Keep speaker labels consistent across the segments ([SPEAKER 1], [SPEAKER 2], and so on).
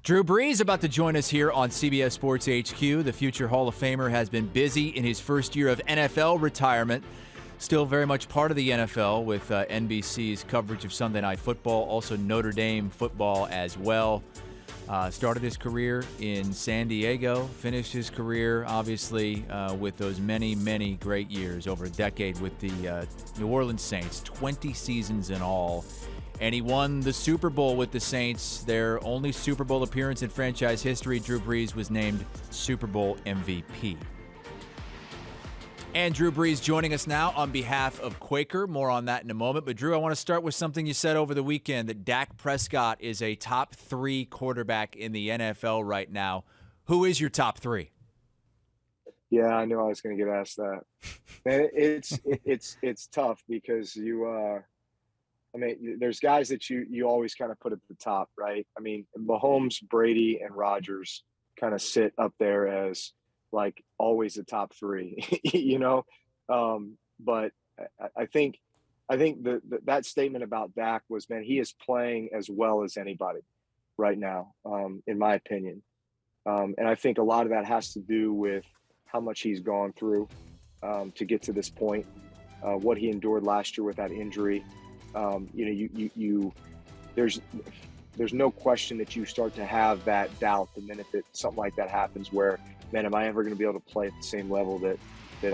[SPEAKER 1] Drew Brees about to join us here on CBS Sports HQ. The future Hall of Famer has been busy in his first year of NFL retirement. Still very much part of the NFL with NBC's coverage of Sunday Night Football, also Notre Dame football as well. Started his career in San Diego, finished his career, obviously, with those many, many great years, over a decade with the New Orleans Saints, 20 seasons in all. And he won the Super Bowl with the Saints, their only Super Bowl appearance in franchise history. Drew Brees was named Super Bowl MVP. And Drew Brees joining us now on behalf of Quaker. More on that in a moment. But, Drew, I want to start with something you said over the weekend, that Dak Prescott is a top 3 quarterback in the NFL right now. Who is your top 3?
[SPEAKER 2] Yeah, I knew I was going to get asked that. Man, it's tough because there's guys that you always kind of put at the top, right? I mean, Mahomes, Brady, and Rodgers kind of sit up there as like always the top 3, But I think that statement about Dak was, man, he is playing as well as anybody right now, in my opinion. And I think a lot of that has to do with how much he's gone through to get to this point, what he endured last year with that injury. There's no question that you start to have that doubt the minute that something like that happens, where, man, am I ever going to be able to play at the same level that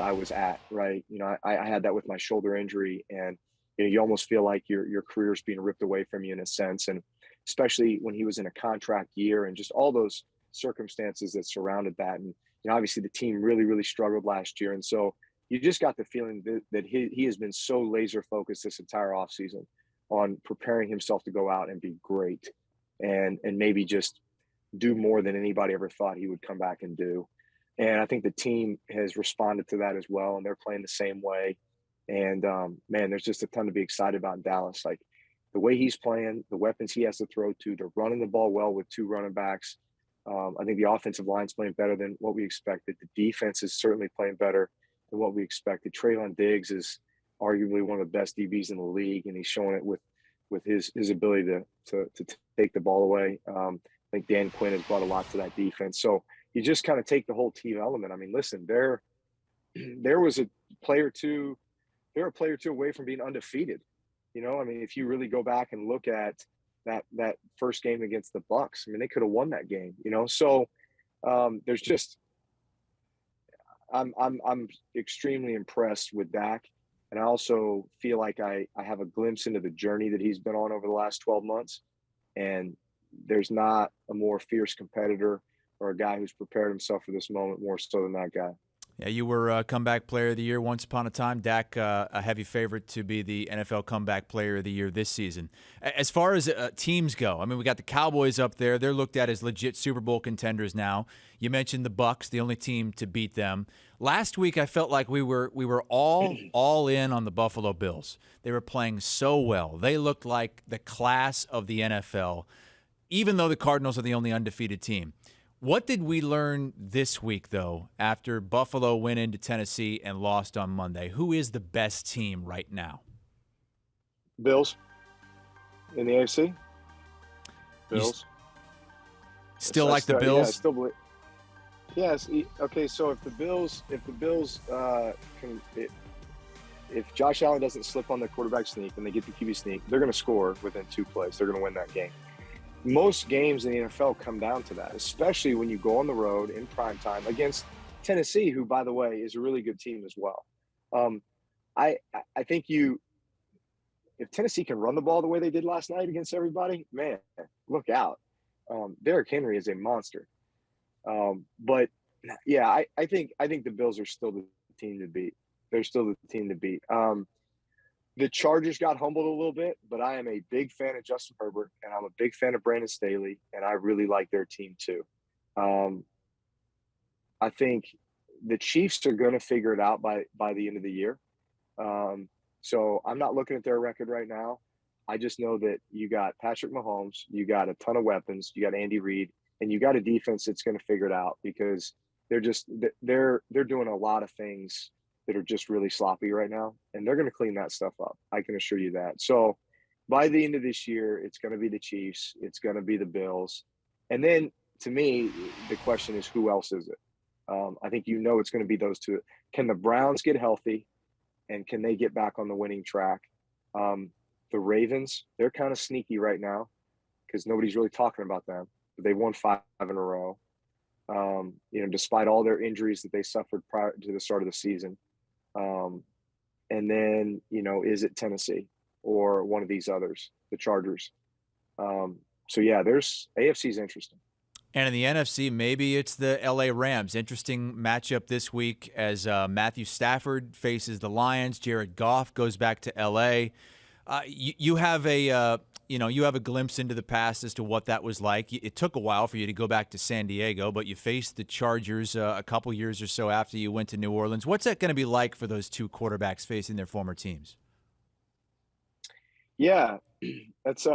[SPEAKER 2] I was at, right? I had that with my shoulder injury, and you almost feel like your career's being ripped away from you in a sense, and especially when he was in a contract year and just all those circumstances that surrounded that. And obviously the team really, really struggled last year, and so you just got the feeling that he has been so laser focused this entire offseason on preparing himself to go out and be great and maybe just do more than anybody ever thought he would come back and do. And I think the team has responded to that as well, and they're playing the same way. And man, there's just a ton to be excited about in Dallas. Like the way he's playing, the weapons he has to throw to, they're running the ball well with 2 running backs. I think the offensive line's playing better than what we expected. The defense is certainly playing better than what we expected. Traylon Diggs is arguably one of the best DBs in the league, and he's showing it with his ability to take the ball away. I think Dan Quinn has brought a lot to that defense. So you just kind of take the whole team element. I mean, listen, there was a player or two away from being undefeated. I mean, if you really go back and look at that first game against the Bucs, I mean, they could have won that game. So there's just I'm extremely impressed with Dak. And I also feel like I have a glimpse into the journey that he's been on over the last 12 months. And there's not a more fierce competitor or a guy who's prepared himself for this moment more so than that guy.
[SPEAKER 1] Yeah, you were Comeback Player of the Year once upon a time. Dak, a heavy favorite to be the NFL Comeback Player of the Year this season. As far as teams go, I mean, we got the Cowboys up there. They're looked at as legit Super Bowl contenders now. You mentioned the Bucs, the only team to beat them. Last week, I felt like we were all in on the Buffalo Bills. They were playing so well. They looked like the class of the NFL, even though the Cardinals are the only undefeated team. What did we learn this week, though, after Buffalo went into Tennessee and lost on Monday? Who is the best team right now?
[SPEAKER 2] Bills in the AFC. Bills.
[SPEAKER 1] Still like the Bills?
[SPEAKER 2] Yeah, I still believe. Yes. Okay. So if the Bills if Josh Allen doesn't slip on the quarterback sneak and they get the QB sneak, they're going to score within 2 plays. They're going to win that game. Most games in the NFL come down to that, especially when you go on the road in prime time against Tennessee, who, by the way, is a really good team as well. I think if Tennessee can run the ball the way they did last night against everybody, man, look out. Derrick Henry is a monster. But yeah, I think the Bills are still the team to beat. They're still the team to beat. The Chargers got humbled a little bit, but I am a big fan of Justin Herbert, and I'm a big fan of Brandon Staley, and I really like their team too. I think the Chiefs are going to figure it out by the end of the year. So I'm not looking at their record right now. I just know that you got Patrick Mahomes, you got a ton of weapons, you got Andy Reid, and you got a defense that's going to figure it out, because they're doing a lot of things that are just really sloppy right now, and they're going to clean that stuff up. I can assure you that. So by the end of this year, it's going to be the Chiefs. It's going to be the Bills. And then to me, the question is, who else is it? I think it's going to be those two. Can the Browns get healthy, and can they get back on the winning track? The Ravens, they're kind of sneaky right now because nobody's really talking about them. But they won 5 in a row. Despite all their injuries that they suffered prior to the start of the season. And then, is it Tennessee or one of these others, the Chargers? So yeah, there's AFC's interesting.
[SPEAKER 1] And in the NFC, maybe it's the LA Rams. Interesting matchup this week as Matthew Stafford faces the Lions. Jared Goff goes back to LA. You have a glimpse into the past as to what that was like. It took a while for you to go back to San Diego, but you faced the Chargers a couple years or so after you went to New Orleans. What's that going to be like for those two quarterbacks facing their former teams?
[SPEAKER 2] Yeah, that's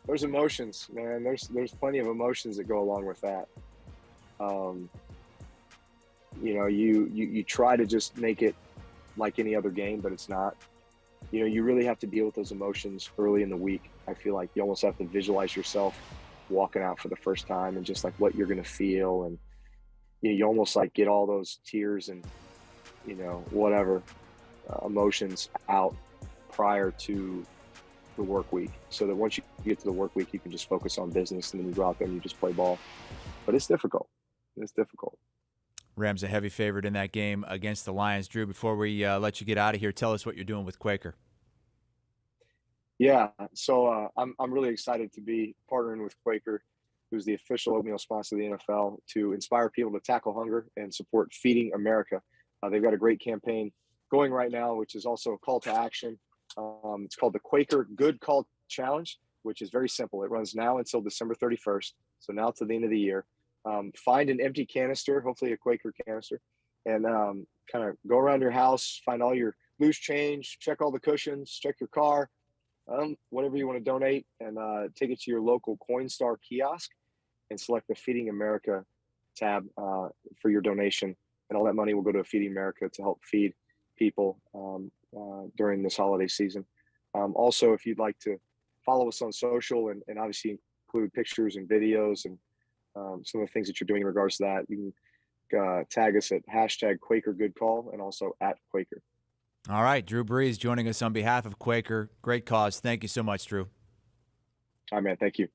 [SPEAKER 2] there's emotions, man. There's plenty of emotions that go along with that. You try to just make it like any other game, but it's not. You really have to deal with those emotions early in the week. I feel like you almost have to visualize yourself walking out for the first time and just like what you're going to feel. And you almost like get all those tears and, whatever emotions out prior to the work week, so that once you get to the work week, you can just focus on business, and then you go out there and you just play ball. But it's difficult. It's difficult.
[SPEAKER 1] Rams a heavy favorite in that game against the Lions. Drew, before we let you get out of here, tell us what you're doing with Quaker.
[SPEAKER 2] Yeah, so I'm really excited to be partnering with Quaker, who's the official oatmeal sponsor of the NFL, to inspire people to tackle hunger and support Feeding America. They've got a great campaign going right now, which is also a call to action. It's called the Quaker Good Call Challenge, which is very simple. It runs now until December 31st, so now to the end of the year. Find an empty canister, hopefully a Quaker canister, and kind of go around your house, find all your loose change, check all the cushions, check your car, whatever you want to donate, and take it to your local Coinstar kiosk and select the Feeding America tab for your donation. And all that money will go to Feeding America to help feed people during this holiday season. Also, if you'd like to follow us on social and obviously include pictures and videos and some of the things that you're doing in regards to that, you can tag us at #QuakerGoodCall and also @Quaker.
[SPEAKER 1] All right, Drew Brees joining us on behalf of Quaker. Great cause. Thank you so much, Drew.
[SPEAKER 2] All right, man. Thank you.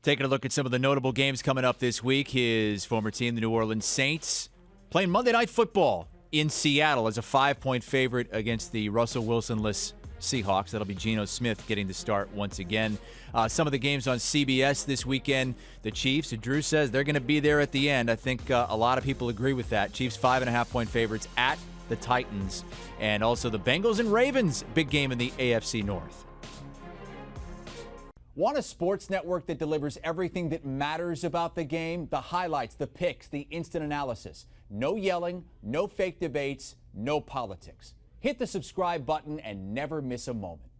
[SPEAKER 1] Taking a look at some of the notable games coming up this week. His former team, the New Orleans Saints, playing Monday Night Football in Seattle as a 5-point favorite against the Russell Wilson-less Seahawks. That'll be Geno Smith getting the start once again. Some of the games on CBS this weekend, the Chiefs, Drew says they're going to be there at the end. I think a lot of people agree with that. Chiefs 5.5-point favorites at the Titans, and also the Bengals and Ravens, big game in the AFC North. Want a sports network that delivers everything that matters about the game? The highlights, the picks, the instant analysis. No yelling, no fake debates, no politics. Hit the subscribe button and never miss a moment.